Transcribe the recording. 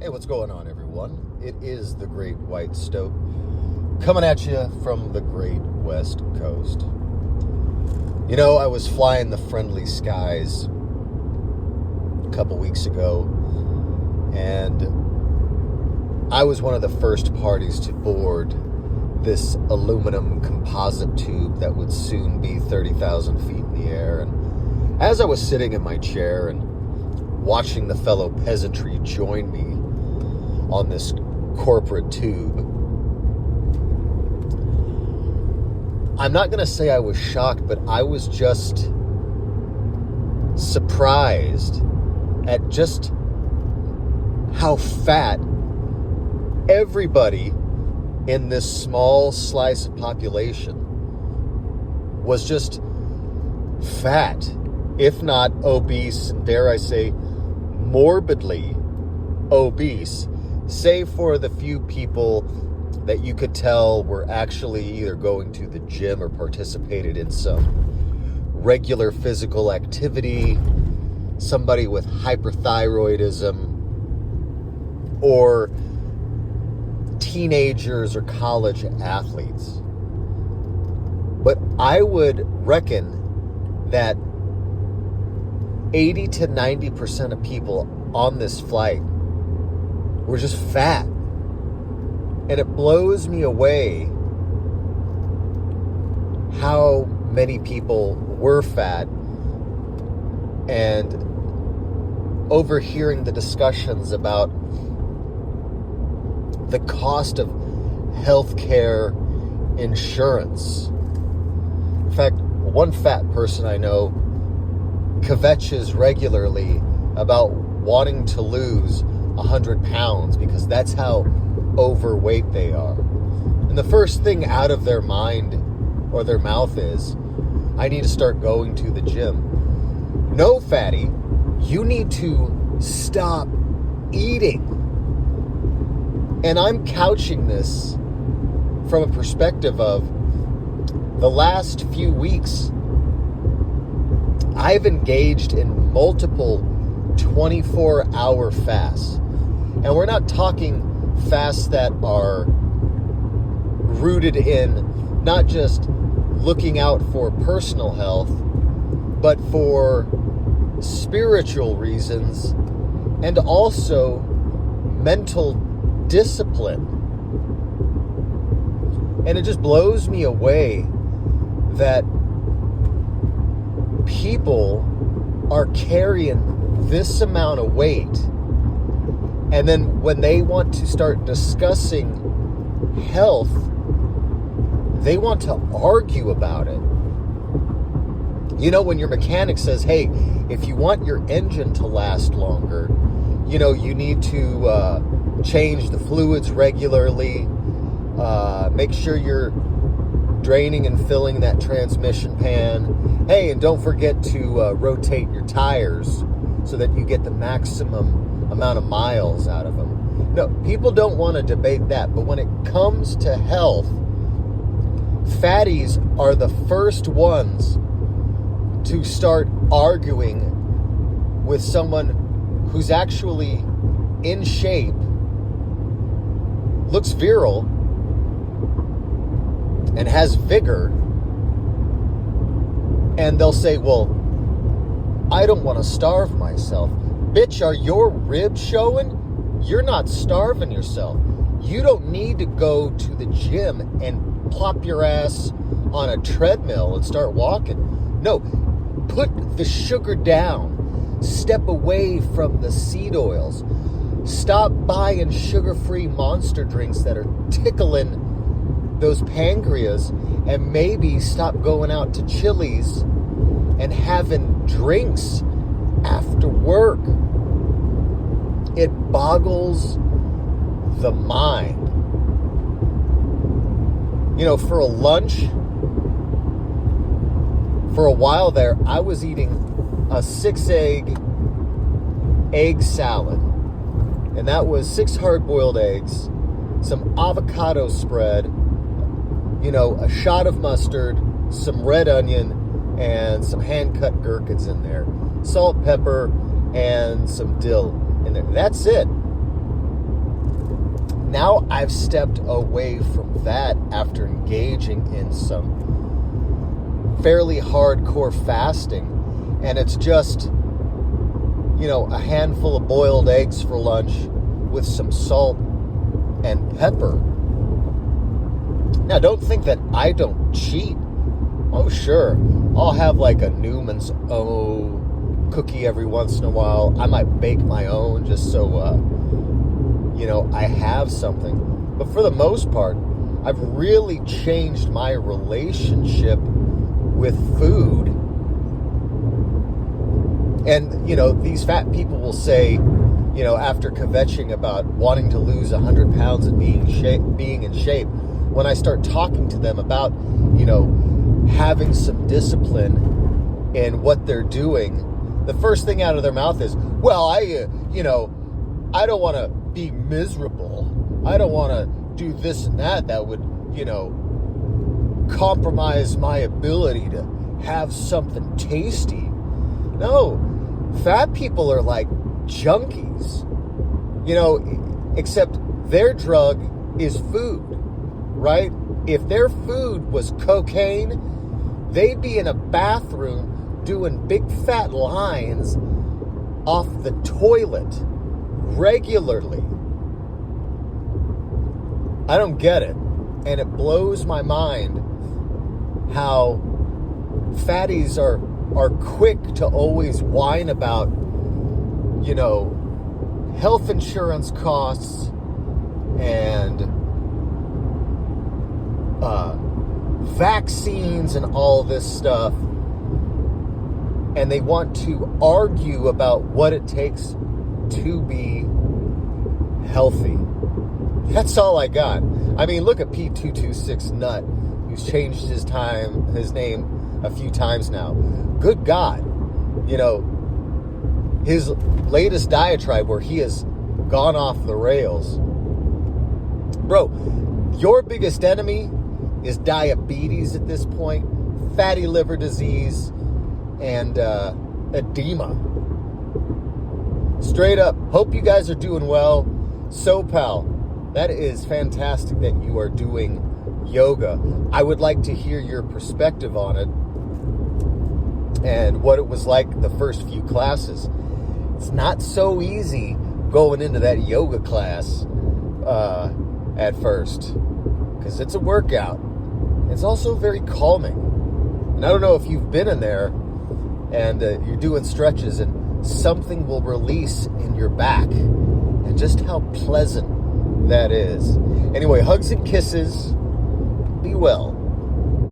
Hey, what's going on, everyone? It is the Great White Stoat coming at you from the Great West Coast. You know, I was flying the friendly skies a couple weeks ago, and I was one of the first parties to board this aluminum composite tube that would soon be 30,000 feet in the air. And as I was sitting in my chair and watching the fellow peasantry join me on this corporate tube, I'm not going to say I was shocked, but I was just surprised at just how fat everybody in this small slice of population was. Just fat, if not obese, and dare I say morbidly obese, save for the few people that you could tell were actually either going to the gym or participated in some regular physical activity, somebody with hyperthyroidism, or teenagers or college athletes. But I would reckon that 80 to 90% of people on this flight were just fat. And it blows me away how many people were fat, and overhearing the discussions about the cost of healthcare insurance. In fact, one fat person I know kvetches regularly about wanting to lose 100 pounds because that's how overweight they are. And the first thing out of their mind or their mouth is, I need to start going to the gym. No, fatty, you need to stop eating. And I'm couching this from a perspective of the last few weeks, I've engaged in multiple 24-hour fasts. And we're not talking fasts that are rooted in not just looking out for personal health, but for spiritual reasons and also mental discipline. And it just blows me away that people are carrying this amount of weight, and then when they want to start discussing health, they want to argue about it. You know, when your mechanic says, hey, if you want your engine to last longer, you know, you need to change the fluids regularly, make sure you're draining and filling that transmission pan. Hey, and don't forget to rotate your tires so that you get the maximum amount of miles out of them. No, people don't want to debate that, but when it comes to health, fatties are the first ones to start arguing with someone who's actually in shape, looks virile, and has vigor, and they'll say, well, I don't want to starve myself. Bitch, are your ribs showing? You're not starving yourself. You don't need to go to the gym and plop your ass on a treadmill and start walking. No, put the sugar down. Step away from the seed oils. Stop buying sugar-free monster drinks that are tickling those pancreas, and maybe stop going out to Chili's and having drinks after work. It boggles the mind. You know, for a lunch, for a while there, I was eating a 6-egg salad. And that was 6 hard-boiled eggs, some avocado spread, you know, a shot of mustard, some red onion, and some hand-cut gherkins in there. Salt, pepper, and some dill in there. That's it. now I've stepped away from that after engaging in some fairly hardcore fasting, and it's just, a handful of boiled eggs for lunch with some salt and pepper. Now, don't think that I don't cheat. Oh, sure, I'll have like a Newman's cookie every once in a while. I might bake my own just so, I have something. But for the most part, I've really changed my relationship with food. And, these fat people will say, after kvetching about wanting to lose 100 pounds and being in shape, when I start talking to them about, having some discipline in what they're doing, the first thing out of their mouth is, well, I don't want to be miserable. I don't want to do this and that. That would, compromise my ability to have something tasty. No, fat people are like junkies, except their drug is food, right? If their food was cocaine, they'd be in a bathroom doing big fat lines off the toilet regularly. I don't get it. And it blows my mind how fatties are quick to always whine about, health insurance costs and vaccines and all this stuff. And they want to argue about what it takes to be healthy. That's all I got. I mean, look at P226 Nut, who's changed his name a few times now. Good God. His latest diatribe where he has gone off the rails. Bro, your biggest enemy is diabetes at this point, fatty liver disease, and edema. Straight up. Hope you guys are doing well. So, pal, that is fantastic that you are doing yoga. I would like to hear your perspective on it and what it was like the first few classes. It's not so easy going into that yoga class at first, because it's a workout. It's also very calming. And I don't know if you've been in there and you're doing stretches and something will release in your back, and just how pleasant that is. Anyway, hugs and kisses. Be well.